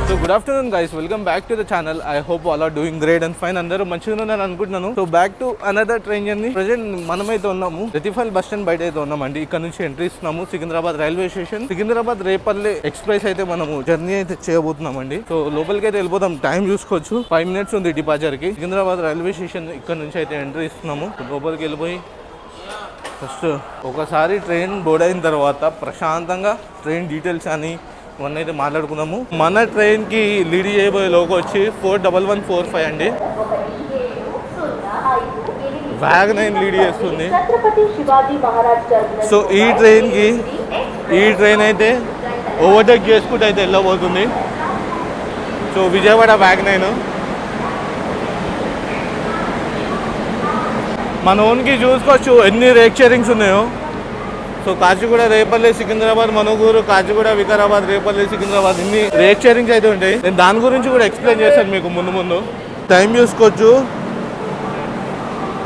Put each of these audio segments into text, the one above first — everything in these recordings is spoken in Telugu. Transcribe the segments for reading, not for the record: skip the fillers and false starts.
So good afternoon guys, welcome back to the channel. I hope all are doing great and fine. అందరూ మంచిగా ఉన్నారని అనుకుంటున్నాను. So back to another train journey. Present మనమైతే ఉన్నాము రెతిఫల్ బస్ స్టాండ్ బయట అయితే ఉన్నామండి. ఇక్కడ నుంచి ఎంట్రీ ఇస్తున్నాము Secunderabad railway station. Secunderabad Repalle express అయితే మనము జర్నీ అయితే చేయబోతున్నామండి. సో లోపలికి అయితే వెళ్ళిపోతాం. టైం చూసుకోవచ్చు, 5 minutes ఉంది డిపార్చర్ కి. సికింద్రాబాద్ రైల్వే స్టేషన్ ఇక్కడ నుంచి అయితే ఎంట్రీ ఇస్తున్నాము. లోపలికి వెళ్ళిపోయి ఫస్ట్ ఒకసారి ట్రైన్ బోర్డ్ అయిన తర్వాత ప్రశాంతంగా ట్రైన్ డీటెయిల్స్ అని ఇవన్నీ అయితే మాట్లాడుకున్నాము. మన ట్రైన్కి లీడ్ చేయబోయే లోగో వచ్చి 41145 అండి. WAG9 లీడ్ చేస్తుంది. సో ఈ ట్రైన్ అయితే ఓవర్టేక్ చేసుకుంటూ అయితే వెళ్ళబోతుంది. సో విజయవాడ WAG9 మన ఓన్కి చూసుకోవచ్చు ఎన్ని రేక్ షేరింగ్స్ ఉన్నాయో. సో కాచిగూడ, రేపల్లి, సికింద్రాబాద్, మనుగూరు, కాచిగూడ, వికారాబాద్, రేపల్లి, సికింద్రాబాద్ ఇన్ని రేక్ షేరింగ్స్ అయితే ఉంటాయి. నేను దాని గురించి కూడా ఎక్స్ప్లెయిన్ చేస్తాను మీకు ముందు. టైం చూసుకోవచ్చు,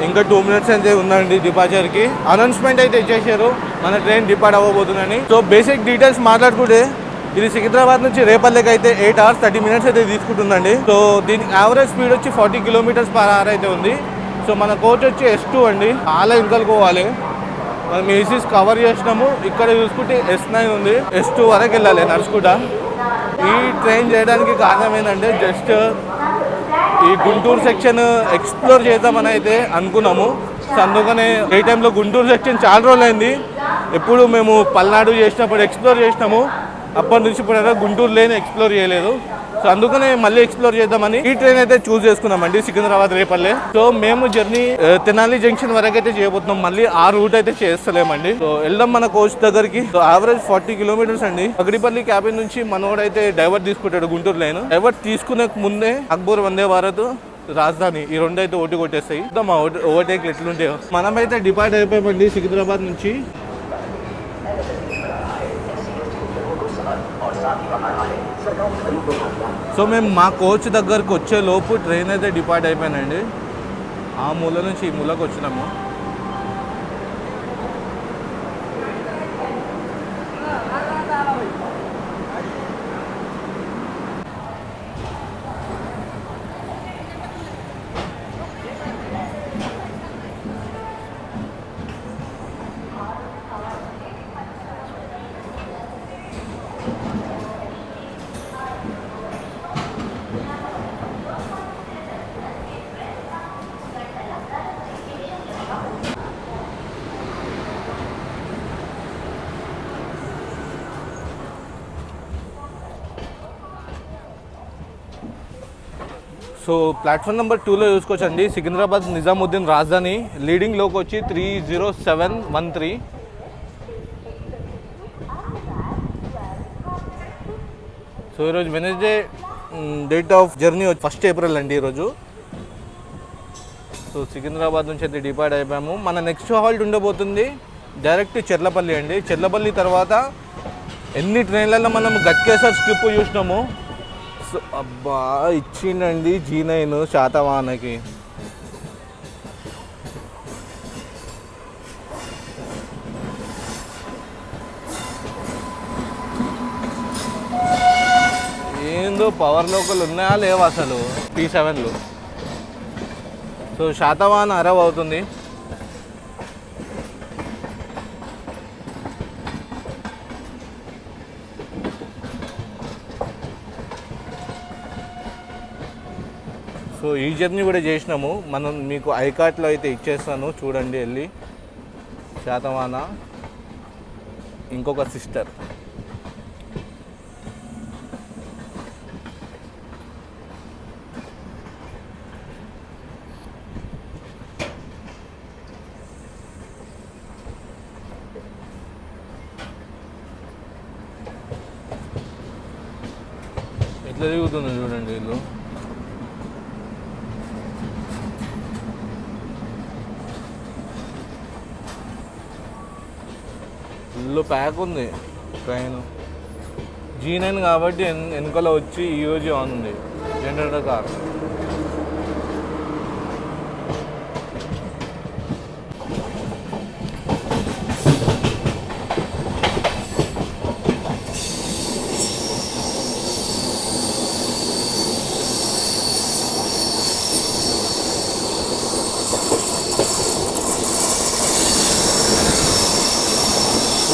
ఇంకా 2 minutes అయితే ఉందండి డిపార్చర్కి. అనౌన్స్మెంట్ అయితే ఇచ్చేసారు మన ట్రైన్ డిపార్ట్ అవ్వబోతుందని. సో బేసిక్ డీటెయిల్స్ మాట్లాడుకుంటే ఇది సికింద్రాబాద్ నుంచి రేపల్లికి అయితే 8 hours 30 minutes అయితే తీసుకుంటుందండి. సో దీనికి యావరేజ్ స్పీడ్ వచ్చి 40 km/h అయితే ఉంది. సో మన కోచ్ వచ్చి S2 అండి. చాలా ఇంకలుకోవాలి. మనం ఏసీస్ కవర్ చేసినాము. ఇక్కడ చూసుకుంటే S9 ఉంది. S2 వరకు వెళ్ళాలి నడుచుకుంటా. ఈ ట్రైన్ చేయడానికి కారణం ఏంటంటే జస్ట్ ఈ గుంటూరు సెక్షన్ ఎక్స్ప్లోర్ చేద్దామని అయితే అనుకున్నాము. సో అందుకనే ఏ టైంలో గుంటూరు సెక్షన్ చాలా రోజులు అయింది. ఎప్పుడు మేము పల్నాడు చేసినప్పుడు ఎక్స్ప్లోర్ చేసినాము. అప్పటి నుంచి ఇప్పుడు గుంటూరు లేని ఎక్స్ప్లోర్ చేయలేదు. సో అందుకనే మళ్ళీ ఎక్స్ప్లోర్ చేద్దామని ఈ ట్రైన్ అయితే చూస్ చేసుకున్నామండి, సికింద్రాబాద్ రేపల్లె. సో మేము జర్నీ తెనాలి జంక్షన్ వరకు అయితే చేయబోతున్నాం. మళ్ళీ ఆ రూట్ అయితే చేస్తలేమండి. సో వెళ్దాం మన కోచ్ దగ్గరికి. సో యావరేజ్ 40 kilometers అండి. పగడిపల్లి క్యాబిన్ నుంచి మనోడైతే డైవర్ట్ తీసుకుంటాడు గుంటూరు లైన్. డైవర్ట్ తీసుకునే ముందే అక్బర్, వందే భారత్, రాజధాని ఈ రెండు అయితే ఓటు కొట్టేస్తాయి. మా ఓవర్టేక్లు ఎట్లుంటాయో. మనమైతే డిపార్ట్ అయిపోయామండి సికింద్రాబాద్ నుంచి. సో మేము మా కోచ్ దగ్గరకు వచ్చే లోపు ట్రైన్ అయితే డిపార్ట్ అయిపోయానండి. ఆ మూల నుంచి ఈ మూలకు వచ్చినాము. సో ప్లాట్ఫామ్ నెంబర్ 2లో చూసుకోవచ్చండి. సికింద్రాబాద్ నిజాముద్దీన్ రాజధాని. లీడింగ్ లోకి వచ్చి 30713. సో ఈరోజు Wednesday, date of journey 1 April అండి ఈరోజు. సో సికింద్రాబాద్ నుంచి అయితే డిపార్ట్ అయిపోయాము. మన నెక్స్ట్ హాల్ట్ ఉండబోతుంది డైరెక్ట్ చెర్లపల్లి అండి. చెర్లపల్లి తర్వాత ఎన్ని ట్రైన్లలో మనం గట్కేసర్ స్కిప్ చూసినాము. సో అబ్బా ఇచ్చిండండి G9 శాతవాహనకి. ఏందో పవర్ లోకల్ ఉన్నాయా లేవా అసలు P7లు. సో శాతవాహన అరవ్ అవుతుంది. సో ఈ జర్నీ కూడా చేసినాము. మనం మీకు ఐకార్ట్లో అయితే ఇచ్చేస్తాను చూడండి వెళ్ళి. శాతవాహన ఇంకొక సిస్టర్. ఎట్లా తిరుగుతుంది చూడండి వీళ్ళు. ఫుల్ ప్యాక్ ఉంది ట్రైన్. G9 కాబట్టి వెనకాల వచ్చి ఈరోజు ఆన్ ఉంది generator car.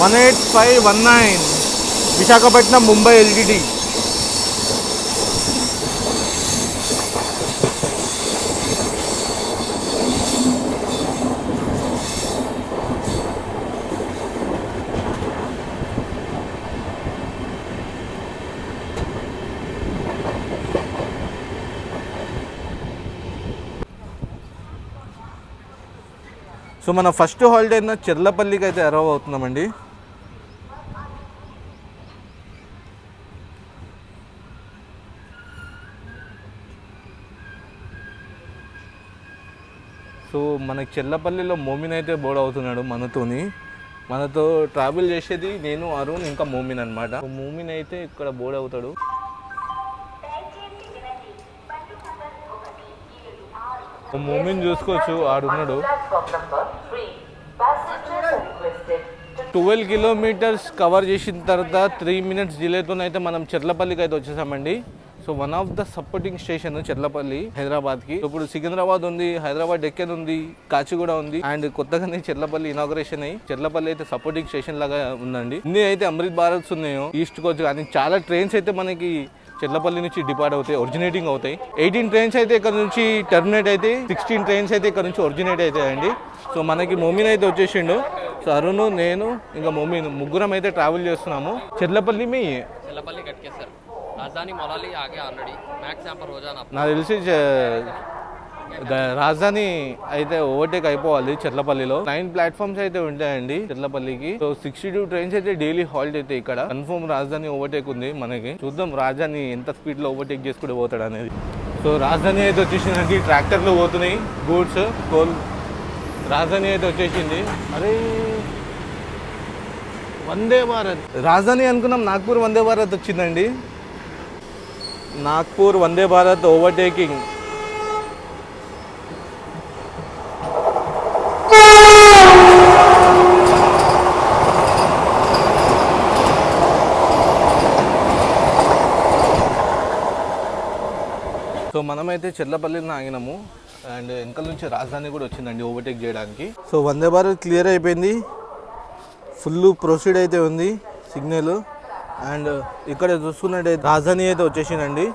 18519 Visakhapatnam Mumbai LTT. So మన ఫస్ట్ హాలిడే అయిన చెర్లపల్లికి అయితే అరైవ్ అవుతున్నామండి. సో మనకి చెర్లపల్లిలో మోమిన్ అయితే బోర్డ్ అవుతున్నాడు మనతో ట్రావెల్ చేసేది నేను, అరుణ్, ఇంకా మోమిన్ అనమాట. మోమిన్ అయితే ఇక్కడ బోర్డ్ అవుతాడు. మోమిన్ చూసుకోవచ్చు, ఆడున్నాడు. 12 కిలోమీటర్స్ కవర్ చేసిన తర్వాత 3 మినిట్స్ డిలేతోనైతే మనం చెర్లపల్లికి అయితే వచ్చేసామండి. So one of the supporting station Cherlapalli హైదరాబాద్కి. ఇప్పుడు సికింద్రాబాద్ ఉంది, హైదరాబాద్ డెక్కన్ ఉంది, కాచిగూడ ఉంది, అండ్ కొత్తగానే చెర్లపల్లి ఇనాగ్రేషన్ అయ్యి చెర్లపల్లి అయితే సపోర్టింగ్ స్టేషన్ లాగా ఉందండి. ఇన్ని అయితే అమృత్ భారత్స్ ఉన్నాయో ఈస్ట్ కోచ్, కానీ చాలా ట్రైన్స్ అయితే మనకి చెర్లపల్లి నుంచి డిపార్ట్ అవుతాయి, ఒరిజినేటింగ్ అవుతాయి. 18 ట్రైన్స్ అయితే ఇక్కడ నుంచి టర్మినేట్ అయితే, 16 ట్రైన్స్ అయితే ఇక్కడ నుంచి ఒరిజినేట్ అవుతాయండి. సో మనకి మోమిన్ అయితే వచ్చేసిండు. సో అరుణ్, నేను, ఇంకా మోమిన్ ముగ్గురం అయితే ట్రావెల్ చేస్తున్నాము. చెర్లపల్లి राजधानी मौलाली आगे ऑलरेडी मैक्स यहाँ पर रोजाना నాకు తెలిసి రాజధాని అయితే ఓవర్టేక్ అయిపోవాలి. చెర్లపల్లిలో 9 ప్లాట్ఫామ్స్ అయితే ఉంటాయండి చెర్లపల్లికి. సో 62 ట్రైన్స్ అయితే డైలీ హాల్ట్ అయితే ఇక్కడ కన్ఫర్మ్ రాజధాని ఓవర్టేక్ ఉంది మనకి. చూద్దాం రాజధాని ఎంత స్పీడ్ లో ఓవర్టేక్ చేసుకుంటూ పోతాడు అనేది. సో రాజధాని అయితే వచ్చేసిందండి, ట్రాక్టర్లు పోతున్నాయి, గూడ్స్ కోల్. రాజధాని అయితే వచ్చేసింది. అరే వందే భారత్ రాజధాని అనుకున్నాం, నాగ్పూర్ వందే భారత్ వచ్చిందండి. నాగ్పూర్ వందే భారత్ ఓవర్టేకింగ్. సో మనమైతే చెర్లపల్లిలో ఆగినాము, అండ్ వెనకాల నుంచి రాజధాని కూడా వచ్చిందండి ఓవర్టేక్ చేయడానికి. సో వందే భారత్ క్లియర్ అయిపోయింది, ఫుల్ ప్రొసీడ్ అయితే ఉంది సిగ్నల్. అండ్ ఇక్కడ చూసుకున్నట్టు రాజధాని అయితే వచ్చేసిందండి.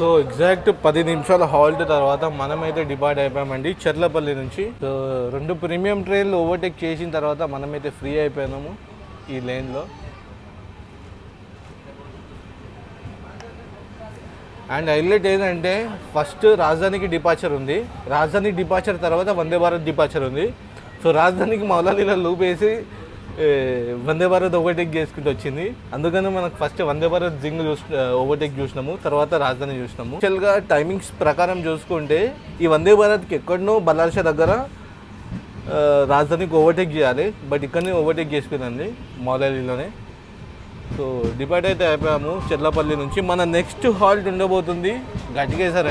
సో ఎగ్జాక్ట్ 10 నిమిషాల హాల్ట్ తర్వాత మనమైతే డిపార్ట్ అయిపోయామండి చెర్లపల్లి నుంచి. సో 2 ప్రీమియం ట్రైన్లు ఓవర్టేక్ చేసిన తర్వాత మనమైతే ఫ్రీ అయిపోయినాము ఈ లైన్లో. అండ్ హైలైట్ ఏంటంటే ఫస్ట్ రాజధానికి డిపార్చర్ ఉంది, రాజధాని డిపార్చర్ తర్వాత వందే భారత్ డిపార్చర్ ఉంది. సో రాజధానికి మౌలాలీలో లూప్ వేసి వందే భారత్ ఓవర్టేక్ చేసుకుంటూ వచ్చింది. అందుకని మనకు ఫస్ట్ వందే భారత్ జింగ్ ఓవర్టేక్ చూసినాము, తర్వాత రాజధాని చూసినాము. యాక్చువల్గా టైమింగ్స్ ప్రకారం చూసుకుంటే ఈ వందే భారత్కి ఎక్కడనో బల్లార్షా దగ్గర రాజధానికి ఓవర్టేక్ చేయాలి, బట్ ఇక్కడనే ఓవర్టేక్ చేసుకుందండి మౌలాలీలోనే. సో డిపార్ట్ అయితే అయిపోయాము చెర్లపల్లి నుంచి. మన నెక్స్ట్ హాల్ట్ ఉండబోతుంది ఘట్కేసర్.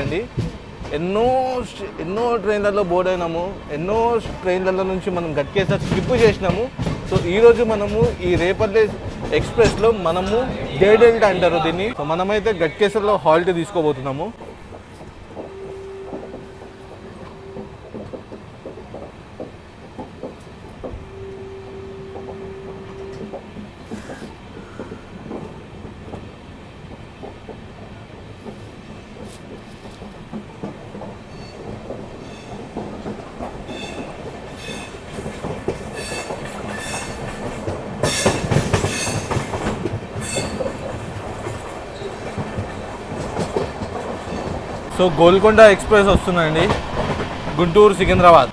ఎన్నో ట్రైన్లలో బోర్డ్ అయినాము, ఎన్నో ట్రైన్లలో నుంచి మనం ఘట్కేసర్ స్కిప్ చేసినాము. సో ఈరోజు మనము ఈ రేపల్లె ఎక్స్ప్రెస్లో మనము డే డెల్టా అంటారు దీన్ని. సో మనమైతే ఘట్కేసర్లో హాల్ట్ తీసుకోబోతున్నాము. సో గోల్కొండ ఎక్స్ప్రెస్ వస్తుందండి. గుంటూరు సికింద్రాబాద్.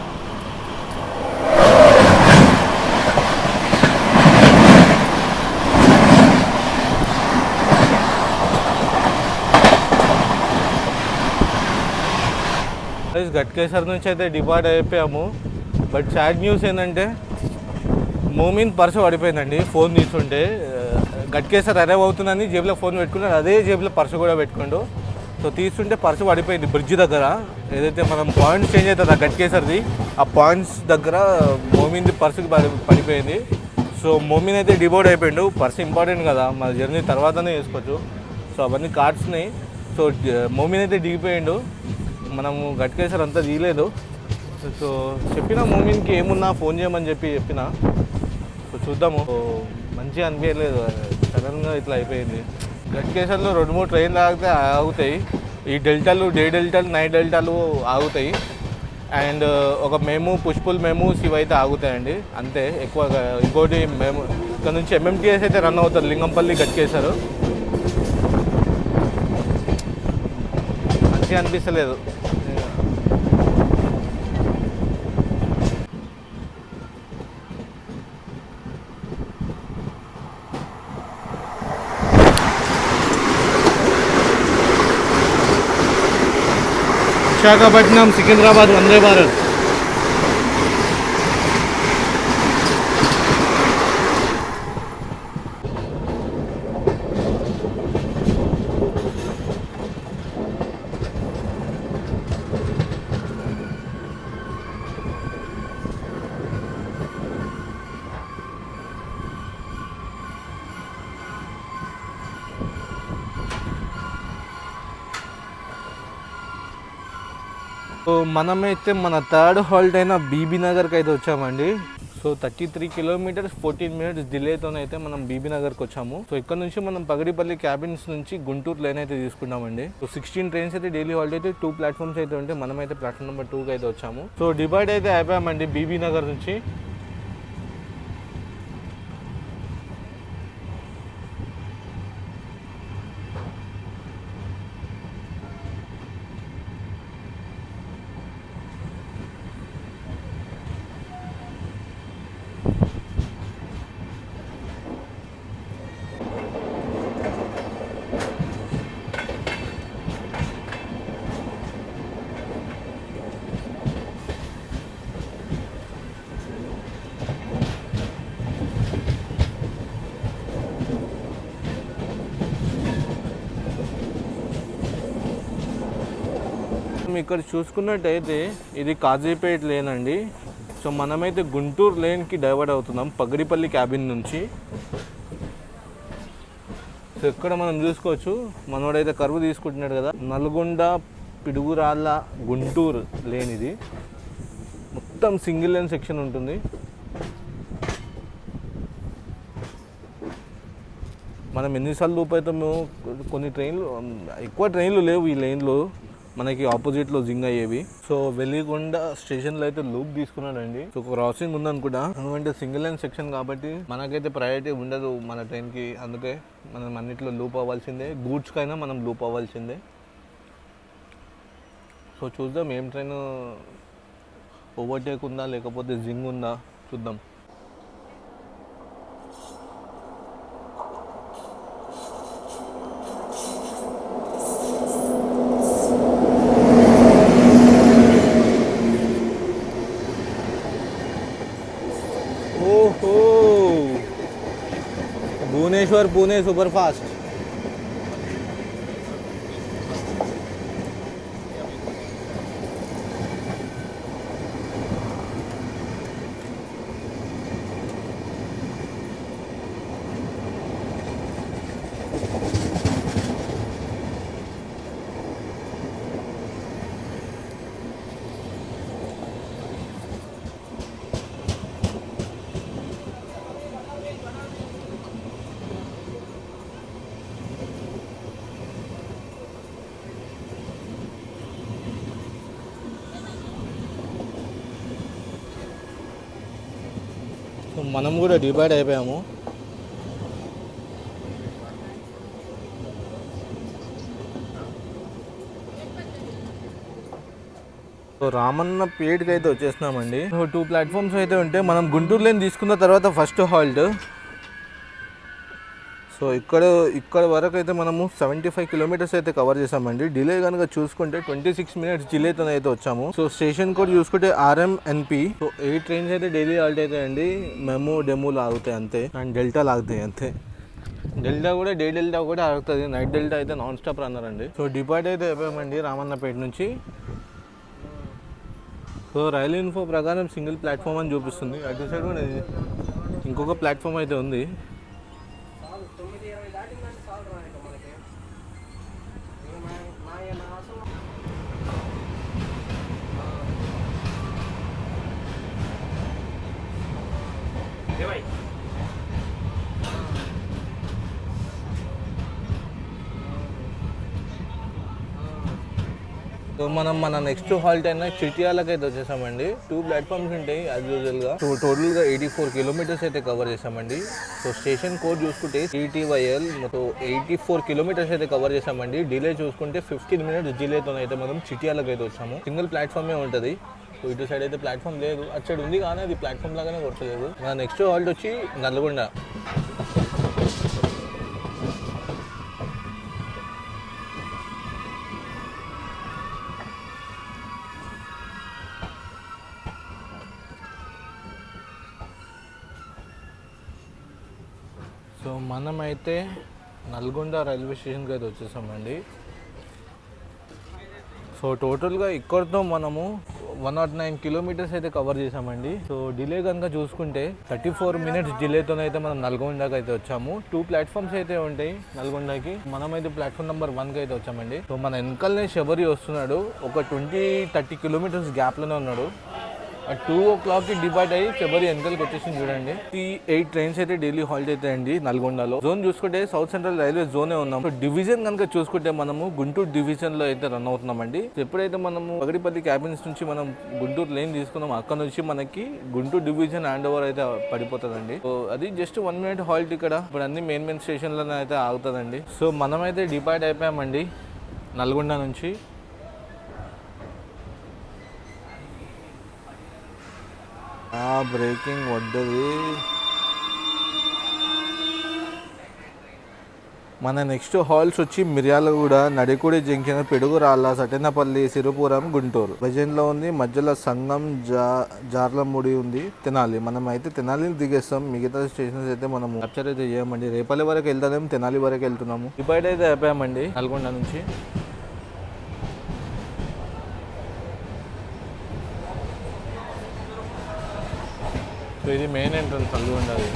గట్కేసర్ నుంచి అయితే డిపార్ట్ అయిపోయాము. బట్ సాడ్ న్యూస్ ఏంటంటే మోమిన్ పర్సు పడిపోయిందండి. ఫోన్ తీసుకుంటే గట్కేసర్ అరైవ్ అవుతుందని జేబులో ఫోన్ పెట్టుకున్నాడు, అదే జేబులో పర్సు కూడా పెట్టుకుంటూ. సో తీస్తుంటే పర్సు పడిపోయింది బ్రిడ్జ్ దగ్గర. ఏదైతే మనం పాయింట్స్ చేంజ్ అవుతుంది ఆ గట్కేసర్ది, ఆ పాయింట్స్ దగ్గర మోమిన్ది పర్సుకి పడిపోయింది. సో మోమిన్ అయితే డిబోర్డ్ అయిపోయిండు. పర్సు ఇంపార్టెంట్ కదా, మన జర్నీ తర్వాతనే చేసుకోవచ్చు. సో అవన్నీ కార్డ్స్ని. సో మోమిన్ అయితే దిగిపోయిండు. మనము గట్కేసర్ అంతా తీయలేదు. సో చెప్పిన మోమిన్కి ఏమున్నా ఫోన్ చేయమని చెప్పిన. సో చూద్దాము. మంచిగా అనిపించలేదు, సడన్గా ఇట్లా అయిపోయింది. గట్కేసర్లో 2-3 ట్రైన్లు ఆగుతాయి. ఈ డెల్టాలు, డే డెల్టాలు, నైట్ డెల్టాలు ఆగుతాయి. అండ్ ఒక మేము పుష్పుల్ మెమూస్ ఇవైతే ఆగుతాయండి అంతే. ఎక్కువగా ఇంకోటి మేము ఇక్కడ నుంచి ఎంఎంటీఎస్ అయితే రన్ అవుతుంది, లింగంపల్లి గట్కేసర్. మంచిగా అనిపిస్తలేదు. విశాఖపట్నం సికింద్రాబాద్ వందే భారత్. సో మనమైతే మన థర్డ్ హాల్ట్ అయిన బీబీ నగర్కి అయితే వచ్చామండి. సో 33 కిలోమీటర్స్ 14 మినిట్స్ డిలేతోనైతే మనం బీబీ నగర్కి వచ్చాము. సో ఇక్కడ నుంచి మనం పగడిపల్లి క్యాబిన్స్ నుంచి గుంటూరు లైన్ అయితే తీసుకున్నామండి. సో 16 ట్రైన్స్ అయితే డైలీ హాల్ట్ అయితే 2 ప్లాట్ఫామ్స్ అయితే ఉంటే మనమైతే ప్లాట్ఫామ్ నెంబర్ 2కి అయితే వచ్చాము. సో డివైడ్ అయితే అయిపోయామండి బీబీ నగర్ నుంచి. ఇక్కడ చూసుకున్నట్టయితే ఇది కాజీపేట్ లేన్ అండి. సో మనమైతే గుంటూరు లేన్కి డైవర్ట్ అవుతున్నాం పగడిపల్లి క్యాబిన్ నుంచి. సో ఇక్కడ మనం చూసుకోవచ్చు, మనోడైతే కరువు తీసుకుంటున్నాడు కదా. నల్గొండ పిడుగురాళ్ళ గుంటూరు లేన్ ఇది. మొత్తం సింగిల్ లేన్ సెక్షన్ ఉంటుంది. మనం ఎన్నిసార్లు లూప్ అవుతాము. కొన్ని ట్రైన్లు, ఎక్కువ ట్రైన్లు లేవు ఈ లైన్లో, మనకి ఆపోజిట్లో జింగ్ అయ్యేవి. సో వెలిగొండ స్టేషన్లో అయితే లూప్ తీసుకున్నాడండి. సో క్రాసింగ్ ఉందనుకుంటా, ఎందుకంటే సింగిల్ లైన్ సెక్షన్ కాబట్టి మనకైతే ప్రయారిటీ ఉండదు మన ట్రైన్కి. అందుకే మనం అన్నిట్లో లూప్ అవ్వాల్సిందే, గూడ్స్కైనా మనం లూప్ అవ్వాల్సిందే. సో చూద్దాం ఏం ట్రైన్ ఓవర్టేక్ ఉందా లేకపోతే జింగ్ ఉందా చూద్దాం. भुवनेश्वर पुणे सुपरफास्ट. మనం కూడా డివైడ్ అయిపోయాము. సో రామన్న పేటకి అయితే వచ్చేసినామండి. 2 ప్లాట్ఫామ్స్ అయితే ఉంటాయి. మనం గుంటూరు లైన్ తీసుకున్న తర్వాత ఫస్ట్ హాల్ట్. సో ఇక్కడ వరకు అయితే మనము 75 కిలోమీటర్స్ అయితే కవర్ చేసామండి. డిలే కనుక చూసుకుంటే 26 మినిట్స్ డిలేతో అయితే వచ్చాము. సో స్టేషన్ కోడ్ చూసుకుంటే RMNP. సో 8 ట్రైన్స్ అయితే డైలీ హాల్ట్ అవుతాయండి. మెమో డెమోలు ఆగుతాయి అంతే, అండ్ డెల్టా ఆగుతాయి అంతే. డెల్టా కూడా డే డెల్టా కూడా ఆగుతుంది. నైట్ డెల్టా అయితే నాన్ స్టాప్ రన్నర్ అండి. సో డిపార్ట్ అయితే అయిపోయామండి రామన్నపేట నుంచి. సో రైల్ ఇన్ఫో ప్రకారం సింగిల్ ప్లాట్ఫామ్ అని చూపిస్తుంది. అటు సైడ్ కూడా ఇంకొక ప్లాట్ఫామ్ అయితే ఉంది. సో మనం మన నెక్స్ట్ హాల్ట్ అయినా చిట్యాలకు అయితే వచ్చేసామండి. 2 ప్లాట్ఫామ్స్ ఉంటాయి యాజ్ యూజువల్గా. సో టోటల్గా 84 కిలోమీటర్స్ అయితే కవర్ చేసామండి. సో స్టేషన్ కోడ్ చూసుకుంటే TTYL. సో 84 కిలోమీటర్స్ అయితే కవర్ చేసామండి. డిలే చూసుకుంటే 15 మినిట్స్ డిలేతో అయితే మనం చిట్యాలకు అయితే వచ్చాము. సింగిల్ ప్లాట్ఫామే ఉంటుంది. సో ఇటు సైడ్ అయితే ప్లాట్ఫామ్ లేదు, అటు సైడ్ ఉంది కానీ అది ప్లాట్ఫామ్ లాగానే కొట్టలేదు. మన నెక్స్ట్ హాల్ట్ వచ్చి నల్గొండ. సో మనమైతే నల్గొండ రైల్వే స్టేషన్కి అయితే వచ్చేసామండి. సో టోటల్గా ఇక్కడితో మనము 109 కిలోమీటర్స్ అయితే కవర్ చేసామండి. సో డిలే కనుక చూసుకుంటే 34 మినిట్స్ డిలేతోనైతే మనం నల్గొండకి అయితే వచ్చాము. 2 ప్లాట్ఫామ్స్ అయితే ఉంటాయి నల్గొండకి. మనమైతే ప్లాట్ఫామ్ నెంబర్ 1కి అయితే వచ్చామండి. సో మన వెనకాలనే శబరి వస్తున్నాడు. ఒక 20-30 కిలోమీటర్స్ గ్యాప్లోనే ఉన్నాడు. 2 o'clockకి డిపార్ట్ అయ్యి శబరి వెనకాలకి వచ్చేసింది చూడండి. ఈ 8 ట్రైన్స్ అయితే డైలీ హాల్ట్ అవుతాయండి నల్గొండలో. జోన్ చూసుకుంటే సౌత్ సెంట్రల్ రైల్వే జోనే ఉన్నాం. సో డివిజన్ కనుక చూసుకుంటే మనము గుంటూరు డివిజన్ లో అయితే రన్ అవుతున్నామండి. ఎప్పుడైతే మనము పగడిపల్లి క్యాబిన్స్ నుంచి మనం గుంటూరు లైన్ తీసుకున్నాం, అక్కడ నుంచి మనకి గుంటూరు డివిజన్ హ్యాండ్ ఓవర్ అయితే పడిపోతుందండి. సో అది జస్ట్ 1 minute హాల్ట్ ఇక్కడ. ఇప్పుడు అన్ని మెయిన్ స్టేషన్లోనే అయితే ఆగుతుందండి. సో మనమైతే డిపార్ట్ అయిపోయామండి నల్గొండ నుంచి. బ్రేకింగ్ వడ్డది. మన నెక్స్ట్ హాల్స్ వచ్చి మిర్యాలగూడ, నడికూడి జంక్షన్, పిడుగురాళ్ళ, సటెనపల్లి, సిరుపురం, గుంటూరు. భజన్లో ఉంది. మధ్యలో సంగం, జార్లముడి ఉంది, తెనాలి. మనం అయితే తెనాలిని దిగేస్తాం. మిగతా స్టేషన్స్ అయితే మనం క్యాప్చర్ అయితే చేయమండి. రేపల్లి వరకు వెళ్తాం, తెనాలి వరకు వెళ్తున్నాము. డిపార్ట్ అయితే అయిపోయామండి నల్గొండ నుంచి. సో ఇది మెయిన్ ఎంట్రన్స్ నల్గొండది.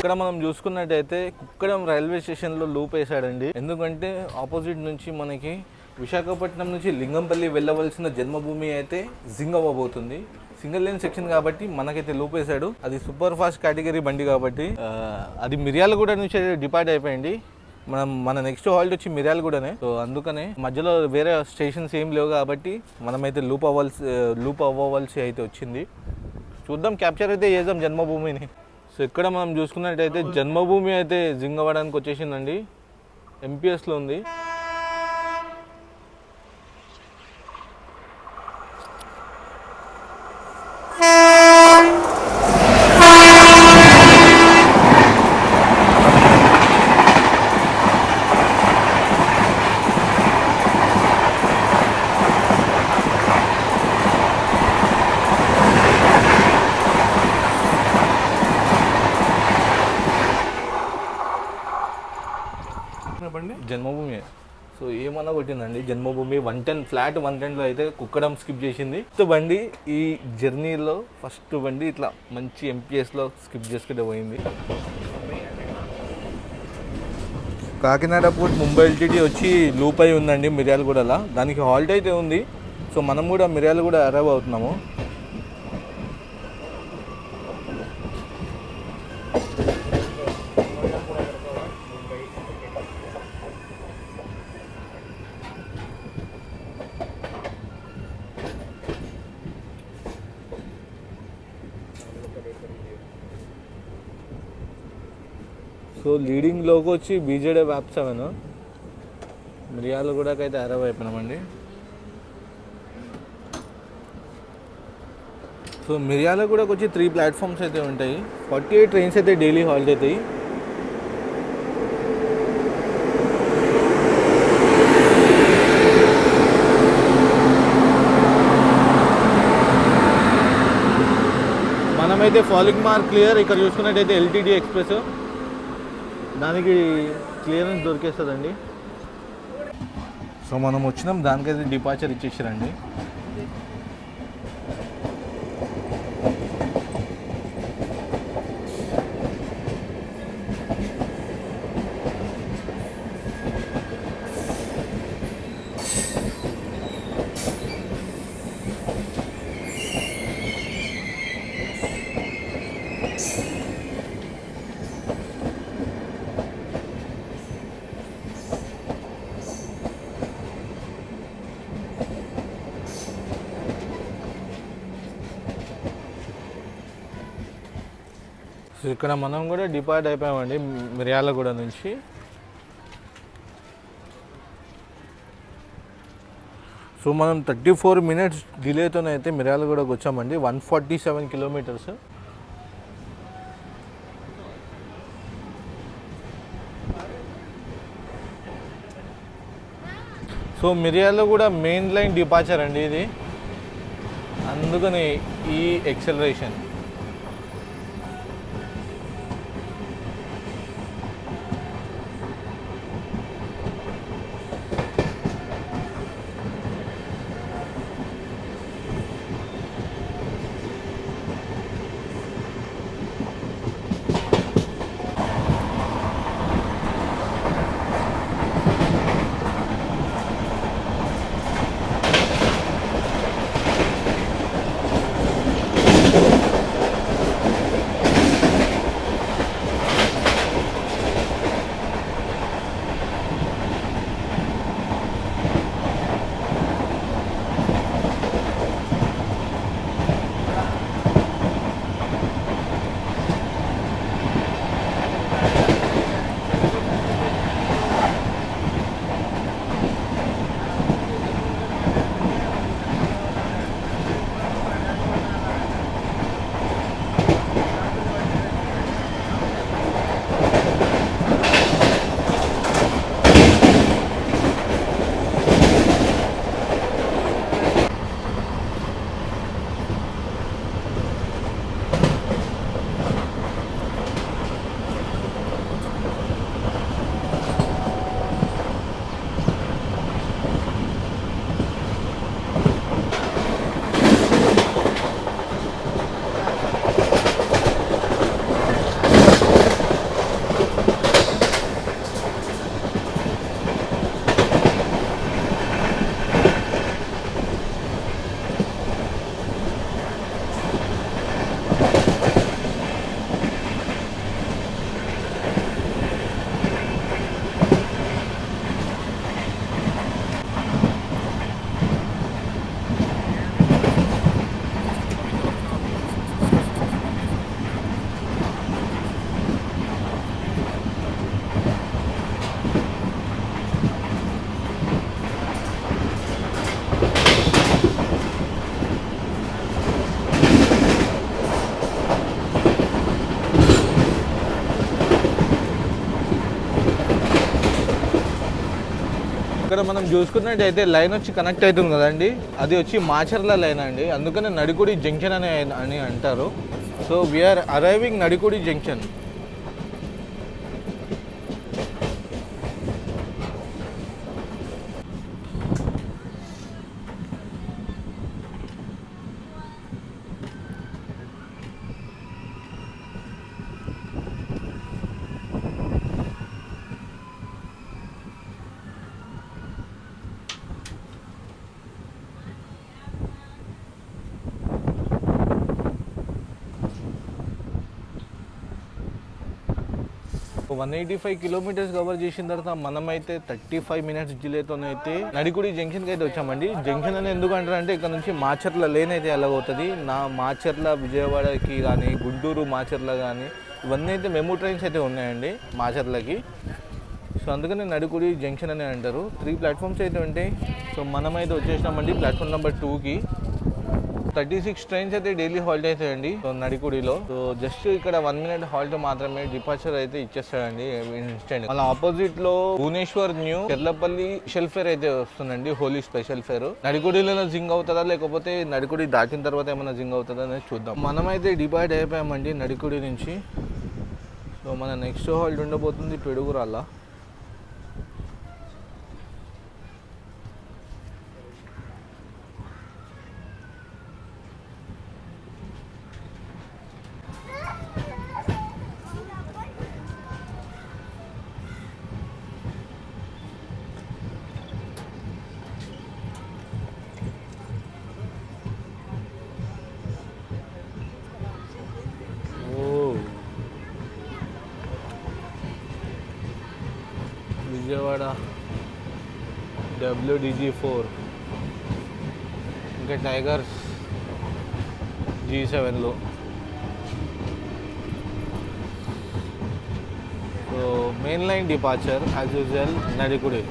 ఇక్కడ మనం చూసుకున్నట్టయితే కుక్కడం రైల్వే స్టేషన్లో లూప్ వేసాడండి. ఎందుకంటే ఆపోజిట్ నుంచి మనకి విశాఖపట్నం నుంచి లింగంపల్లి వెళ్ళవలసిన జన్మభూమి అయితే జింగ్ అవ్వబోతుంది. సింగిల్ లేన్ సెక్షన్ కాబట్టి మనకైతే లూపేశాడు. అది సూపర్ ఫాస్ట్ కేటగిరీ బండి కాబట్టి అది మిర్యాలగూడ నుంచి డిపార్ట్ అయిపోయింది. మన నెక్స్ట్ హాల్ట్ వచ్చి మిర్యాలగూడనే. సో అందుకనే మధ్యలో వేరే స్టేషన్స్ ఏం లేవు కాబట్టి మనమైతే లూప్ అవ్వవలసి అయితే వచ్చింది. చూద్దాం, క్యాప్చర్ అయితే చేద్దాం జన్మభూమిని. సో ఇక్కడ మనం చూసుకున్నట్టయితే జన్మభూమి అయితే జింగ్ అవ్వడానికి వచ్చేసిందండి. ఎంపీఎస్లో ఉంది. జన్మభూమి. సో ఏమన్నా కొట్టిందండి జన్మభూమి 110 ఫ్లాట్ 110లో అయితే కుక్కడం స్కిప్ చేసింది. బండి ఈ జర్నీలో ఫస్ట్ బండి ఇట్లా మంచి ఎంపీఎస్లో స్కిప్ చేసుకుంటే పోయింది. కాకినాడ పోర్ట్ ముంబై ఎల్టీటీ వచ్చి లూప్ అయి ఉందండి మిర్యాలగూడలా. దానికి హాల్ట్ అయితే ఉంది. సో మనం కూడా మిర్యాలగూడ అరైవ్ అవుతున్నాము. సో లీడింగ్ లోకి వచ్చి బీజేడే వ్యాప్ 7 మిర్యాలగూడకి అయితే అరైవ్ అయిపోయినామండి. సో మిర్యాలగూడకి వచ్చి 3 ప్లాట్ఫామ్స్ అయితే ఉంటాయి. 48 ట్రైన్స్ అయితే డైలీ హాల్ట్ అవుతాయి. మనమైతే ఫాలోయింగ్ మార్క్ క్లియర్. ఇక్కడ చూసుకున్నట్టయితే ఎల్టీడీ ఎక్స్ప్రెస్, దానికి క్లియరెన్స్ దొరికేస్తుందండి. సో మనం వచ్చినాం, దానికైతే డిపార్చర్ ఇచ్చేసారండి. సో ఇక్కడ మనం కూడా డిపార్ట్ అయిపోయామండి మిర్యాలగూడ నుంచి. సో మనం 34 మినిట్స్ డిలేతోనైతే మిర్యాలగూడకు వచ్చామండి. 147 kilometres. So Miryalaguda main line departure అండి ఇది, అందుకని ఈ ఎక్సెలరేషన్. ఇక్కడ మనం చూసుకున్నట్టయితే లైన్ వచ్చి కనెక్ట్ అవుతుంది కదండి, అది వచ్చి మాచర్ల లైన్ అండి, అందుకనే నడికుడి జంక్షన్ అని అంటారు. So we are arriving Nadikudi junction. So 185 kilometres కవర్ చేసిన తర్వాత మనమైతే 35 మినిట్స్ డిలేతోనైతే నడికుడి జంక్షన్కి అయితే వచ్చామండి. జంక్షన్ అని ఎందుకు అంటారంటే ఇక్కడ నుంచి మాచర్ల లేన్ అయితే అలాగవుతుంది. మాచర్ల విజయవాడకి కానీ గుంటూరు మాచర్ల కానీ ఇవన్నీ అయితే మెమో ట్రైన్స్ అయితే ఉన్నాయండి మాచర్లకి. సో అందుకని నడికుడి జంక్షన్ అని అంటారు. 3 ప్లాట్ఫామ్స్ అయితే ఉంటాయి. సో మనమైతే వచ్చేసినామండి ప్లాట్ఫామ్ నెంబర్ 2కి. 36 ట్రైన్స్ అయితే డైలీ హాల్ట్ అవుతాయండి సో నడికుడిలో. సో జస్ట్ ఇక్కడ 1 మినిట్ హాల్ట్ మాత్రమే, డిపార్చర్ అయితే ఇచ్చేస్తాడండి ఇన్స్టెంట్. మళ్ళీ ఆపోజిట్ లో Bhubaneswar new Cherlapalli special fare అయితే వస్తుందండి, హోలీ స్పెషల్ ఫేర్. నడికుడిలో జింగ్ అవుతుందా లేకపోతే నడికుడి దాటిన తర్వాత ఏమైనా జింగ్ అవుతుందా అనేది చూద్దాం. మనమైతే డివైడ్ అయిపోయామండి నడికుడి నుంచి. సో మన నెక్స్ట్ హాల్ట్ ఉండబోతుంది పిడుగురాళ్ళ. విజయవాడ WDG4 ఇంకా టైగర్స్ G7లో. So main line departure as usual Nadikudi.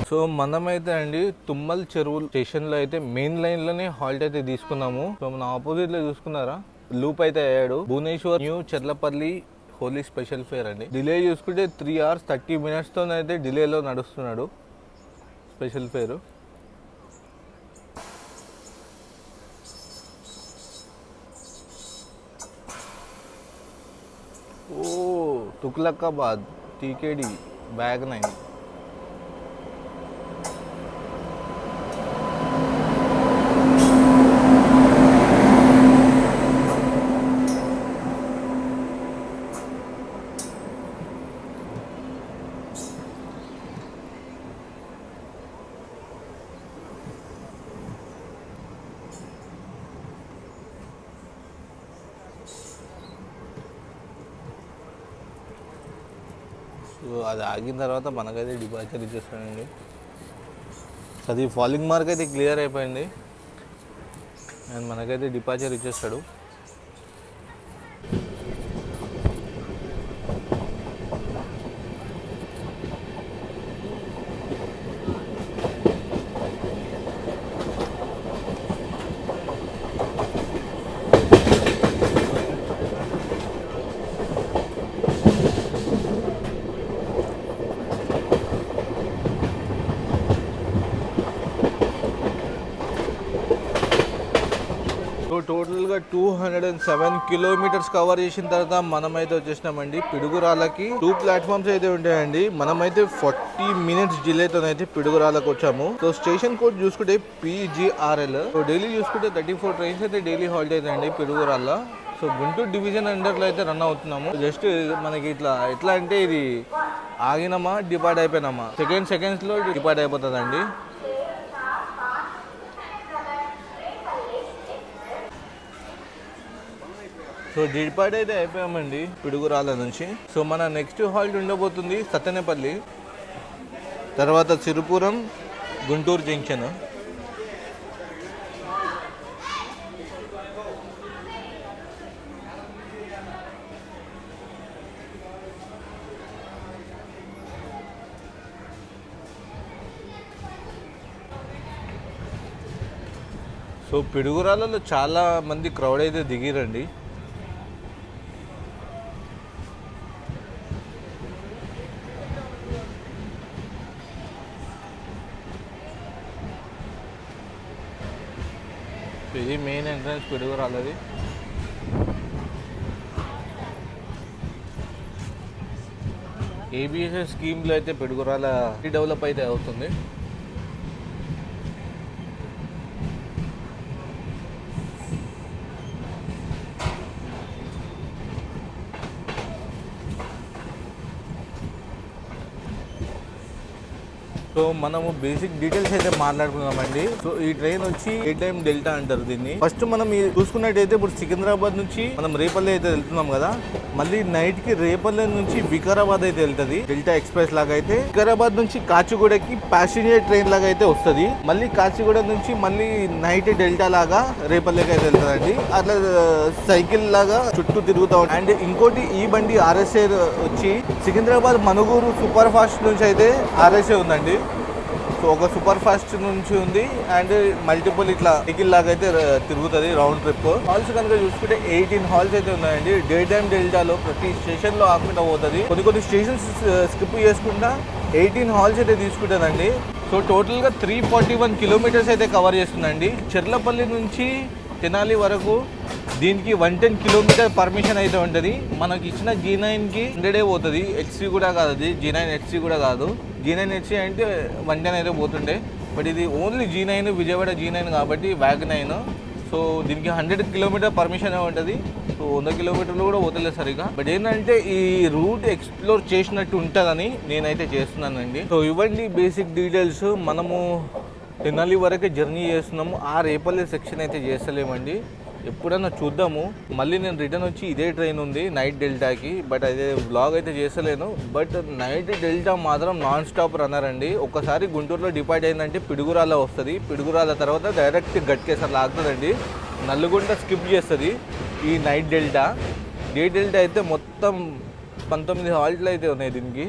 So మనమైతే అండి తుమ్మల్ చెరువు స్టేషన్లో అయితే మెయిన్ లైన్లోనే హాల్ట్ అయితే తీసుకున్నాము. సో మన ఆపోజిట్లో చూసుకున్నారా లూప్ అయితే అయ్యాడు. Bhubaneswar new Cherlapalli Holi special fare అండి. డిలే చూసుకుంటే 3 hours 30 minutes అయితే డిలేలో నడుస్తున్నాడు స్పెషల్ ఫేర్. ఓ తుగ్లకాబాద్ TKD బ్యాగ్ 9. సో అది ఆగిన తర్వాత మనకైతే డిపార్చర్ ఇచ్చేస్తాడండి. అది ఫాలింగ్ మార్క్ అయితే క్లియర్ అయిపోయింది అండ్ మనకైతే డిపార్చర్ ఇచ్చేస్తాడు. సో టోటల్గా 207 కిలోమీటర్స్ కవర్ చేసిన తర్వాత మనమైతే వచ్చేసినామండి పిడుగురాళ్ళకి. 2 ప్లాట్ఫామ్స్ అయితే ఉంటాయండి. మనమైతే 40 minutes డిలేతోనైతే పిడుగురాళ్ళకి వచ్చాము. సో స్టేషన్ కోడ్ చూసుకుంటే PGRL. సో డైలీ చూసుకుంటే 34 ట్రైన్స్ అయితే డైలీ హాల్ట్ అవుతాయండి పిడుగురాళ్ళ. సో గుంటూరు డివిజన్ అండర్లో అయితే రన్ అవుతున్నాము. జస్ట్ మనకి ఎట్లా అంటే ఇది ఆగినామా డిపార్ట్ అయిపోయినామా సెకండ్స్లో డిపార్ట్ అయిపోతుందండి. సో డిపార్ట్ అయితే అయిపోయామండి పిడుగురాళ్ళ నుంచి. సో మన నెక్స్ట్ హాల్ట్ ఉండబోతుంది సత్తెనపల్లి, తర్వాత సిరిపురం, గుంటూరు జంక్షన్. సో పిడుగురాళ్ళలో చాలా మంది క్రౌడ్ అయితే దిగిరండి. ఇది మెయిన్ ఎంట్రన్స్ పిడుగురాళ్ళది. ఏబిఎస్ స్కీమ్లో అయితే పిడుగురాళ్ళ డెవలప్ అయితే అవుతుంది. సో మనము బేసిక్ డీటెయిల్స్ అయితే మాట్లాడుకున్నామండి. సో ఈ ట్రైన్ వచ్చి ఏ టైం డెల్టా అంటారు దీన్ని. ఫస్ట్ మనం చూసుకున్నట్టయితే ఇప్పుడు సికింద్రాబాద్ నుంచి మనం రేపల్లె అయితే వెళ్తున్నాం కదా, మళ్ళీ నైట్ కి రేపల్లె నుంచి వికారాబాద్ అయితే వెళ్తుంది డెల్టా ఎక్స్ప్రెస్ లాగా. అయితే వికారాబాద్ నుంచి కాచిగూడకి ప్యాసింజర్ ట్రైన్ లాగా అయితే వస్తుంది. మళ్ళీ కాచిగూడ నుంచి మళ్ళీ నైట్ డెల్టా లాగా రేపల్లెకి అయితే వెళ్తుందండి. అట్లా సైకిల్ లాగా చుట్టూ తిరుగుతా ఉంటుంది. అండ్ ఇంకోటి ఈ బండి ఆర్ఎస్ఏ వచ్చి సికింద్రాబాద్ మనుగూరు సూపర్ ఫాస్ట్ నుంచి అయితే ఆర్ఎస్ఏ ఉందండి. సో ఒక సూపర్ ఫాస్ట్ నుంచి ఉంది అండ్ మల్టిపుల్ ఇట్లా వెహికల్ లాగా అయితే తిరుగుతుంది రౌండ్ ట్రిప్. హాల్స్ కనుక చూసుకుంటే 18 హాల్స్ అయితే ఉన్నాయండి. డే టైమ్ డెల్టాలో ప్రతి స్టేషన్ లో ఆకుండా పోతుంది. కొన్ని స్టేషన్స్ స్కిప్ చేసుకుంటా 18 హాల్స్ అయితే తీసుకుంటుందండి. సో టోటల్ గా 341 కిలోమీటర్స్ అయితే కవర్ చేస్తుందండి. చెర్లపల్లి నుంచి తెనాలి వరకు దీనికి 110 కిలోమీటర్ పర్మిషన్ అయితే ఉంటుంది. మనకి ఇచ్చిన G9కి 100 పోతుంది. హెచ్సి కూడా కాదు, అది G9 హెచ్సి కూడా కాదు. G9 హెచ్సి అంటే 110 అయితే పోతుండే, బట్ ఇది ఓన్లీ G9 విజయవాడ G9 కాబట్టి WAG9. సో దీనికి 100 కిలోమీటర్ పర్మిషన్ ఉంటుంది. సో 100 కిలోమీటర్లు కూడా పోతలేదు సరిగా. బట్ ఏంటంటే ఈ రూట్ ఎక్స్ప్లోర్ చేసినట్టు ఉంటుందని నేనైతే చేస్తున్నానండి. సో ఇవ్వండి బేసిక్ డీటెయిల్స్. మనము తెనాలి వరకే జర్నీ చేస్తున్నాము. ఆ రేపల్లె సెక్షన్ అయితే చేస్తలేమండి. ఎప్పుడన్నా చూద్దాము. మళ్ళీ నేను రిటర్న్ వచ్చి ఇదే ట్రైన్ ఉంది నైట్ డెల్టాకి, బట్ అదే బ్లాగ్ అయితే చేస్తలేను. బట్ నైట్ డెల్టా మాత్రం నాన్ స్టాప్ రన్నర్ అండి. ఒకసారి గుంటూరులో డిపార్ట్ అయిందంటే పిడుగురాళ్ళ వస్తుంది. పిడుగురాళ్ళ తర్వాత డైరెక్ట్ గట్కేసర్ లాగుతుందండి. నల్గొండ స్కిప్ చేస్తుంది ఈ నైట్ డెల్టా. డే డెల్టా అయితే మొత్తం 19 హాల్ట్లు అయితే ఉన్నాయి దీనికి.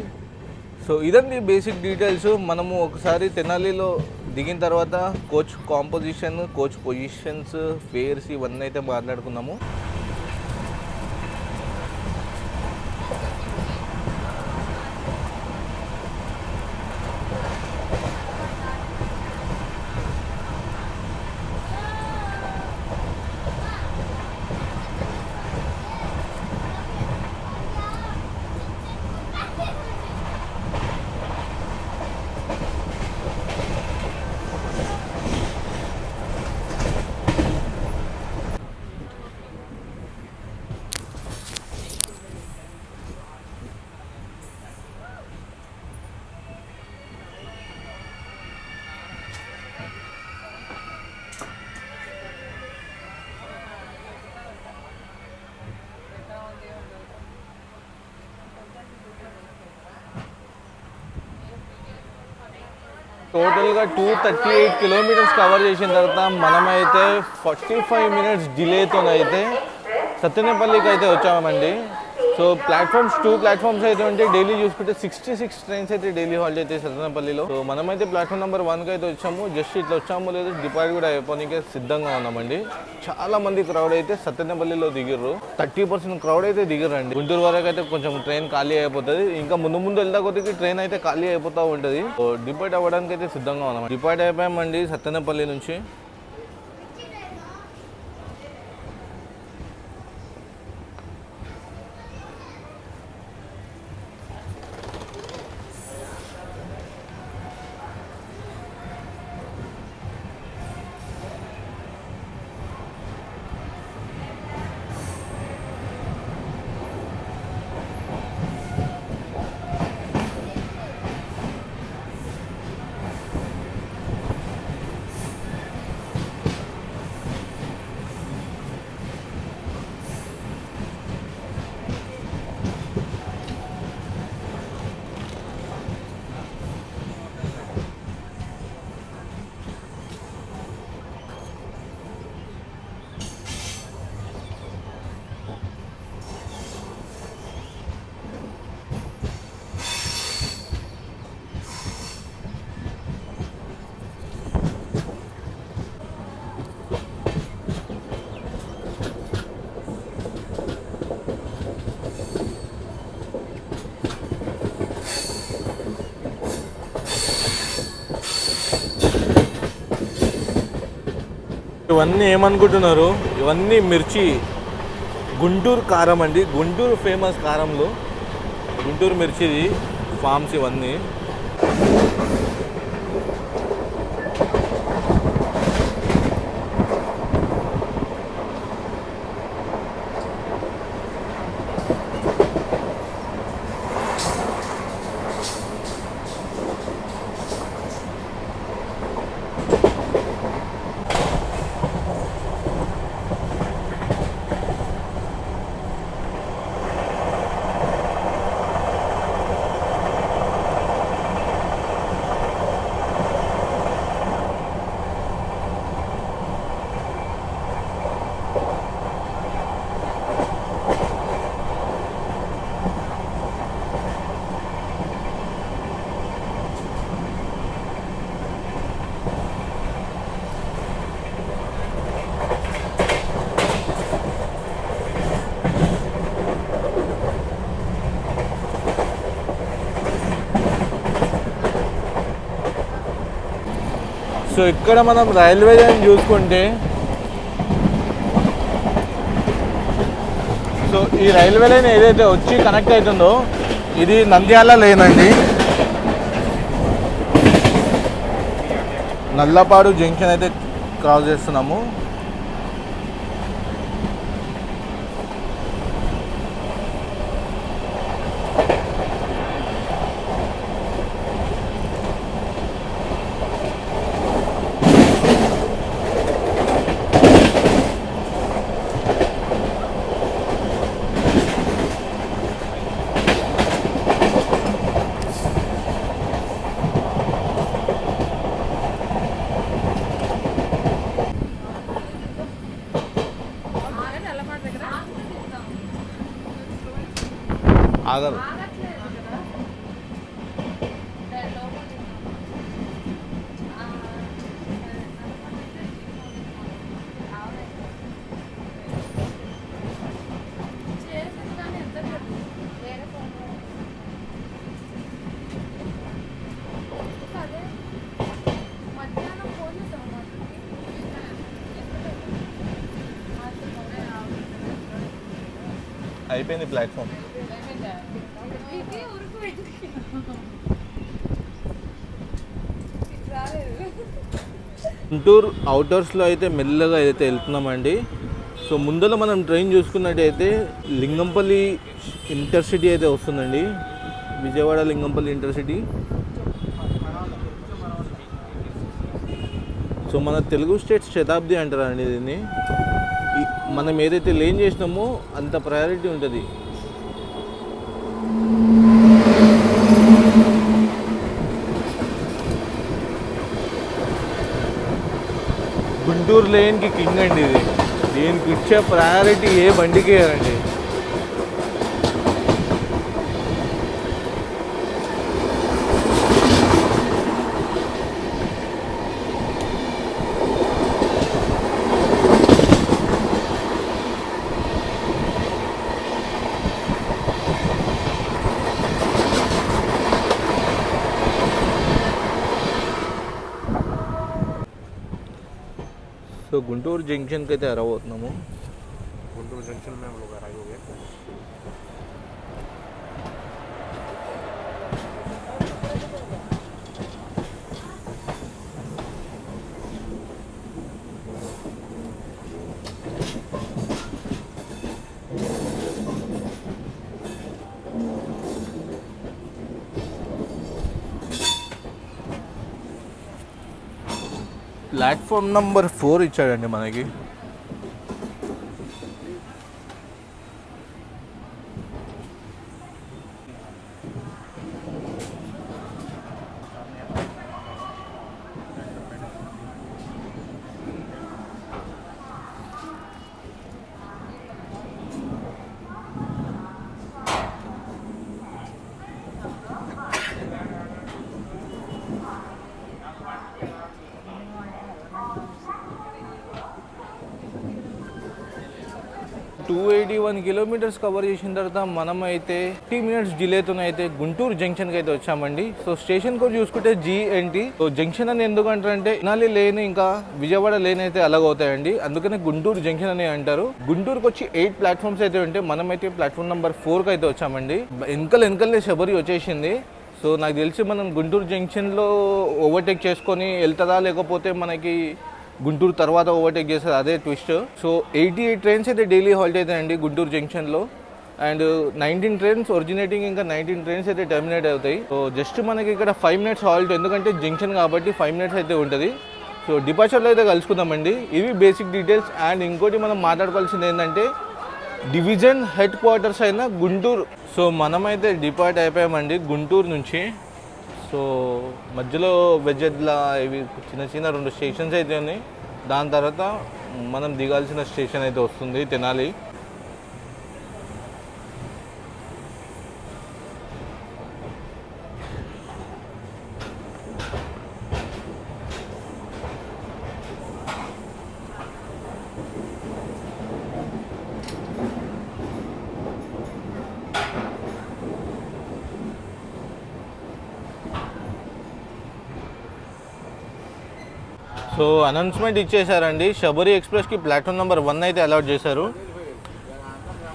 సో ఇదండి బేసిక్ డీటెయిల్స్. మనము ఒకసారి తెనాలిలో దిగిన తర్వాత coach composition, coach positions, fares ఇవన్నీ అయితే మాట్లాడుకున్నాము. టోటల్గా 238 కిలోమీటర్స్ కవర్ చేసిన తర్వాత మనమైతే 45 మినిట్స్ డిలేతోనైతే సత్తెనపల్లికి అయితే వచ్చామండి. సో టూ ప్లాట్ఫామ్స్ అయితే ఉంటే డైలీ చూసుకుంటే 66 ట్రైన్స్ అయితే డైలీ హాల్ట్ అయితే సత్తెనపల్లిలో. సో మనమైతే ప్లాట్ఫామ్ నెంబర్ 1కి అయితే వచ్చాము. జస్ట్ ఇట్లా వచ్చాము లేదు డిపార్ట్ కూడా అయిపోయికే సిద్ధంగా ఉన్నామండి. చాలా మంది క్రౌడ్ అయితే సత్తెనపల్లిలో దిగిర్రు. 30% క్రౌడ్ అయితే దిగిరండి. గుంటూరు వరకు అయితే కొంచెం ట్రైన్ ఖాళీ అయిపోతుంది. ఇంకా ముందు వెళ్తా కొద్దికి ట్రైన్ అయితే ఖాళీ అయిపోతూ ఉంటుంది. సో డిపార్ట్ అవ్వడానికి అయితే సిద్ధంగా ఉన్నాం. డిపార్ట్ అయిపోయామండి సత్తెనపల్లి నుంచి. ఇవన్నీ ఏమనుకుంటున్నారు, ఇవన్నీ మిర్చి. గుంటూరు కారం అండి, గుంటూరు ఫేమస్ కారంలో గుంటూరు మిర్చిది ఫామ్స్ ఇవన్నీ. సో ఇక్కడ మనం రైల్వే లైన్ చూసుకుంటే, సో ఈ రైల్వే లైన్ ఏదైతే వచ్చి కనెక్ట్ అవుతుందో ఇది నంద్యాల లైన్ అండి. నల్లపాడు జంక్షన్ అయితే క్రాస్ చేస్తున్నాము. ఆగరు. అయిపోయింది ప్లాట్ఫామ్. గుంటూరు అవుటర్స్లో అయితే మెల్లగా అయితే వెళ్తున్నామండి. సో ముందర మనం ట్రైన్ చూసుకున్నట్టయితే లింగంపల్లి ఇంటర్సిటీ అయితే వస్తుందండి, విజయవాడ లింగంపల్లి ఇంటర్సిటీ. సో మన తెలుగు స్టేట్స్ శతాబ్ది అంటారండి దీన్ని. మనం ఏదైతే లేన్ చేసినామో అంత ప్రయారిటీ ఉంటుంది. గుంటూరు లేన్కి కింగ్ అండి ఇది. దీనికి ఇచ్చే ప్రయారిటీ ఏ బండికి ఇవ్వరండి. సో గుంటూరు జంక్షన్కి అయితే అరవబోతున్నాము. गुंटूर जंक्शन में हम लोग अराइव हो गए। ప్లాట్ఫామ్ నెంబర్ 4 ఇచ్చాడండి మనకి. 281 కిలోమీటర్స్ కవర్ చేసిన తర్వాత మనం అయితే 30 మినిట్స్ డిలేతో అయితే గుంటూరు జంక్షన్కి అయితే వచ్చామండి. సో స్టేషన్ కూడా చూసుకుంటే GNT. సో జంక్షన్ అని ఎందుకంటారంటే తెనాలి లేన్ ఇంకా విజయవాడ లేన్ అయితే అలాగ అవుతాయండి, అందుకనే గుంటూరు జంక్షన్ అని అంటారు. గుంటూరుకి వచ్చి 8 ప్లాట్ఫామ్స్ అయితే ఉంటాయి. మనమైతే ప్లాట్ఫామ్ నెంబర్ 4కి అయితే వచ్చామండి. వెనకలే శబరి వచ్చేసింది. సో నాకు తెలిసి మనం గుంటూరు జంక్షన్లో ఓవర్టేక్ చేసుకొని వెళ్తుందా, లేకపోతే మనకి గుంటూరు తర్వాత ఓవర్టేక్ చేస్తుంది, అదే ట్విస్ట్. సో 88 ట్రైన్స్ అయితే డైలీ హాల్ట్ అవుతాయండి గుంటూరు జంక్షన్లో. అండ్ 19 ట్రైన్స్ ఒరిజినేటింగ్, ఇంకా 19 ట్రైన్స్ అయితే టర్మినేట్ అవుతాయి. సో జస్ట్ మనకి ఇక్కడ 5 మినిట్స్ హాల్ట్, ఎందుకంటే జంక్షన్ కాబట్టి 5 మినిట్స్ అయితే ఉంటుంది. సో డిపార్చర్లో అయితే కలుసుకుందామండి. ఇవి బేసిక్ డీటెయిల్స్. అండ్ ఇంకోటి మనం మాట్లాడుకోవాల్సింది ఏంటంటే డివిజన్ హెడ్ క్వార్టర్స్ అయిన గుంటూరు. సో మనమైతే డిపార్ట్ అయిపోయామండి గుంటూరు నుంచి. సో మధ్యలో వెజెడ్లా ఇవి చిన్న 2 స్టేషన్స్ అయితే ఉన్నాయి. దాని తర్వాత మనం దిగాల్సిన స్టేషన్ అయితే వస్తుంది తెనాలి. సో అనౌన్స్మెంట్ ఇచ్చేసారండి. శబరి ఎక్స్ప్రెస్కి ప్లాట్ఫామ్ నెంబర్ 1 అయితే అలాట్ చేశారు.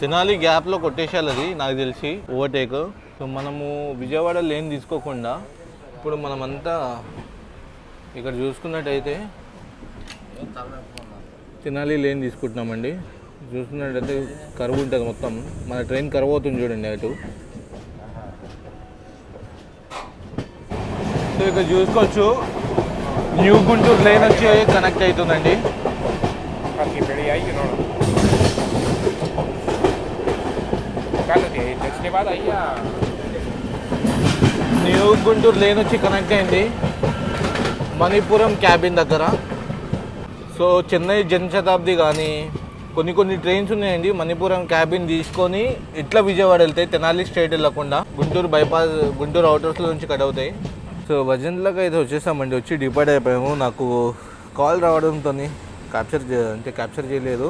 తెనాలి గ్యాప్లో కొట్టేసేయాలి అది నాకు తెలిసి ఓవర్టేక్. సో మనము విజయవాడ లేన్ తీసుకోకుండా ఇప్పుడు మనమంతా ఇక్కడ చూసుకున్నట్టయితే తెనాలి లేన్ తీసుకుంటున్నామండి. చూసుకున్నట్టయితే కర్వ్ ఉంటుంది మొత్తం, మన ట్రైన్ కర్వ్ అవుతుంది చూడండి అటు. సో ఇక్కడ చూసుకోవచ్చు న్యూ గుంటూరు లైన్ వచ్చి కనెక్ట్ అవుతుందండి. న్యూ గుంటూరు లైన్ వచ్చి కనెక్ట్ అయింది మణిపురం క్యాబిన్ దగ్గర. సో చెన్నై జనశతాబ్ది కానీ కొన్ని ట్రైన్స్ ఉన్నాయండి. మణిపురం క్యాబిన్ తీసుకొని ఇట్లా విజయవాడ వెళ్తాయి, తెనాలి స్ట్రైట్ వెళ్ళకుండా గుంటూరు బైపాస్, గుంటూరు అవుటర్స్లో నుంచి కట్ అవుతాయి. సో వజన్లకు అయితే వచ్చేసామండి, వచ్చి డిపార్ట్ అయిపోయాము. నాకు కాల్ రావడంతో క్యాప్చర్ చేయలేదు.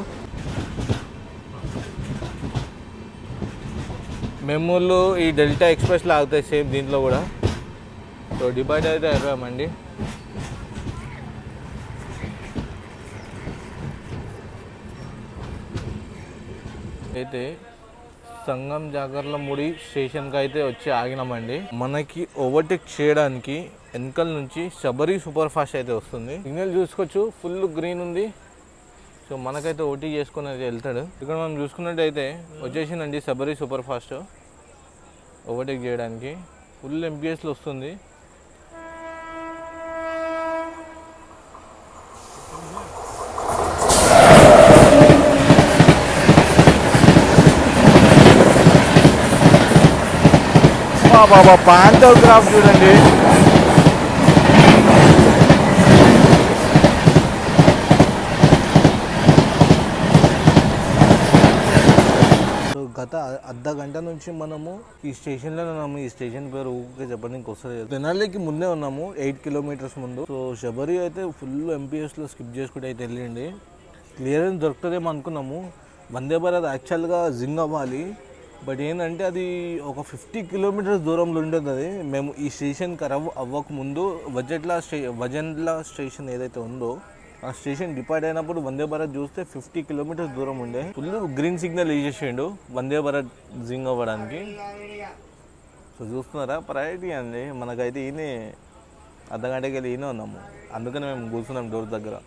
మెమూలు ఈ డెల్టా ఎక్స్ప్రెస్లో ఆగుతాయి సేమ్ దీంట్లో కూడా. సో డిపార్ట్ అయితే అయిపోయామండి. అయితే సంగం జాగర్లమూడి స్టేషన్కి అయితే వచ్చి ఆగినామండి. మనకి ఓవర్టేక్ చేయడానికి వెనకల నుంచి శబరి సూపర్ ఫాస్ట్ అయితే వస్తుంది. సిగ్నల్ చూసుకోవచ్చు, ఫుల్ గ్రీన్ ఉంది. సో మనకైతే ఓటీ చేసుకుని అయితే వెళ్తాడు. ఇక్కడ మనం చూసుకున్నట్టయితే వచ్చేసిందండి శబరి సూపర్ ఫాస్ట్ ఓవర్టేక్ చేయడానికి. ఫుల్ MPSలో వస్తుంది. బాబా పాంటోగ్రాఫ్ చూడండి. గత అర్ధ గంట నుంచి మనము ఈ స్టేషన్లో ఉన్నాము. ఈ స్టేషన్ పేరు ఊరికే చెప్పడానికి వస్తుంది. తెనాలికి ముందే ఉన్నాము, 8 కిలోమీటర్స్ ముందు. సో శబరి అయితే ఫుల్ MPSలో స్కిప్ చేసుకుంటే అయితే వెళ్ళండి. క్లియరెన్స్ దొరుకుతుందేమో అనుకున్నాము. వందే భారత్ యాక్చువల్గా జింగ్ అవ్వాలి, బట్ ఏంటంటే అది ఒక 50 కిలోమీటర్స్ దూరంలో ఉంటుంది. అది మేము ఈ స్టేషన్కి అవ్వక ముందు వజన్లా స్టేషన్ ఏదైతే ఉందో ఆ స్టేషన్ డిపార్ట్ అయినప్పుడు వందే భారత్ చూస్తే 50 కిలోమీటర్స్ దూరం ఉండే. Full green signal వేసేసిండు Vande Bharat జింగ్ అవ్వడానికి. సో చూస్తున్నారా, ప్రయారిటీ అండి మనకైతే. ఈయనే అర్ధగంటకి వెళ్ళి ఈయనే ఉన్నాము, అందుకని మేము కూర్చున్నాం డోర్ దగ్గర.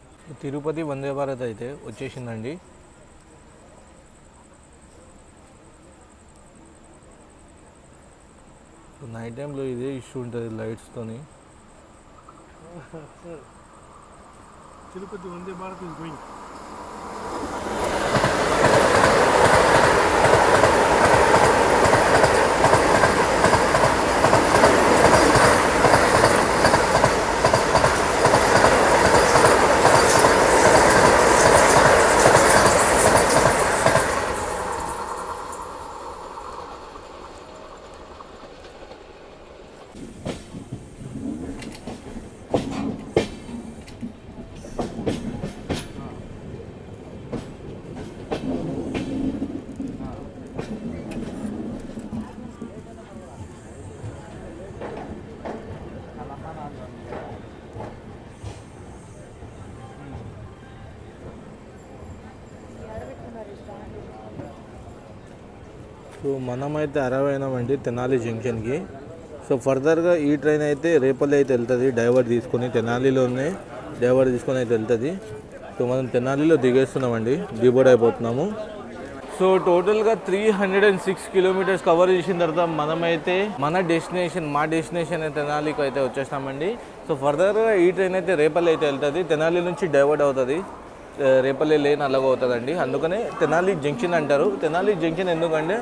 తిరుపతి వందే భారత్ అయితే వచ్చేసిందండి. సో నైట్ టైంలో ఇదే ఇష్యూ ఉంటుంది లైట్స్తోని. Tirupati Vande Bharat is going. So మనమైతే అరవైనామండి తెనాలి జంక్షన్కి. సో ఫర్దర్గా ఈ ట్రైన్ అయితే రేపల్లి అయితే వెళ్తుంది, డైవర్ తీసుకొని తెనాలిలోనే డైవర్ తీసుకొని అయితే వెళ్తుంది. సో మనం తెనాలిలో దిగేస్తున్నామండి, డిబోర్డ్ అయిపోతున్నాము. సో టోటల్గా 306 కిలోమీటర్స్ కవర్ చేసిన తర్వాత మనమైతే మా డెస్టినేషన్ తెనాలికి అయితే వచ్చేస్తామండి. సో ఫర్దర్గా ఈ ట్రైన్ అయితే రేపల్లి అయితే వెళ్తుంది, తెనాలి నుంచి డైవర్ట్ అవుతుంది, రేపల్లి లేన్ అలాగ అవుతుందండి. అందుకనే తెనాలి జంక్షన్ అంటారు. తెనాలి జంక్షన్ ఎందుకంటే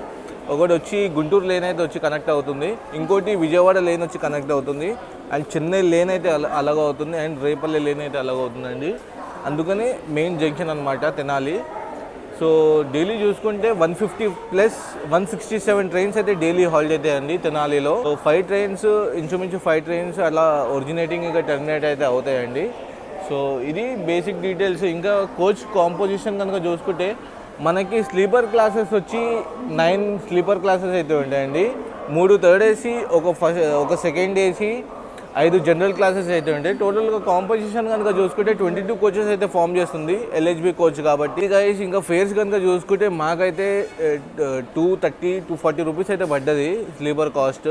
ఒకటి వచ్చి గుంటూరు లేన్ అయితే వచ్చి కనెక్ట్ అవుతుంది, ఇంకోటి విజయవాడ లేన్ వచ్చి కనెక్ట్ అవుతుంది, అండ్ చెన్నై లేన్ అయితే అలాగ అవుతుంది, అండ్ రేపల్లి లేన్ అయితే అలాగ అవుతుందండి. అందుకనే మెయిన్ జంక్షన్ అనమాట తెనాలి. సో డైలీ చూసుకుంటే 150 ప్లస్ 167 ట్రైన్స్ అయితే డైలీ హాల్ట్ అవుతాయండి తెనాలిలో. సో 5 ట్రైన్స్ ఇంచుమించు 5 ట్రైన్స్ అలా ఒరిజినేటింగ్ ఇంకా టర్మినేట్ అయితే అవుతాయండి. సో ఇది బేసిక్ డీటెయిల్స్. ఇంకా కోచ్ కాంపోజిషన్ కనుక చూసుకుంటే మనకి స్లీపర్ క్లాసెస్ వచ్చి 9 స్లీపర్ క్లాసెస్ అయితే ఉంటాయండి. 3 థర్డ్ ఏసీ, ఒక సెకండ్ ఏసీ, 5 జనరల్ క్లాసెస్ అయితే ఉంటాయి. టోటల్గా కాంపోజిషన్ కనుక చూసుకుంటే 22 కోచెస్ అయితే ఫామ్ చేస్తుంది ఎల్హెచ్బి కోచ్ కాబట్టి. గైస్ ఇంకా ఫేర్స్ కనుక చూసుకుంటే మాకైతే 240 రూపీస్ అయితే పడ్డది స్లీపర్ కాస్ట్.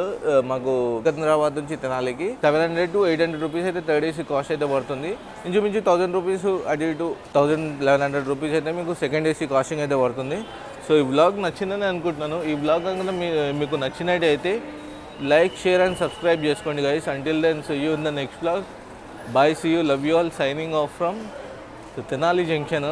మాకు సికింద్రాబాద్ నుంచి తెనాలికి 700 to 800 రూపీస్ అయితే థర్డ్ ఏసీ కాస్ట్ అయితే పడుతుంది. ఇంచుమించు 1000 రూపీస్ అటు ఇటు 1100 రూపీస్ అయితే మీకు సెకండ్ ఏసీ కాస్టింగ్ అయితే పడుతుంది. సో ఈ బ్లాగ్ నచ్చిందని అనుకుంటున్నాను. ఈ బ్లాగ్ కనుక మీకు నచ్చినట్టయితే like, share and subscribe చేసుకోండి guys. Until then, see you in the next vlog. Bye, see you, love you all. Signing off from Tenali Junction.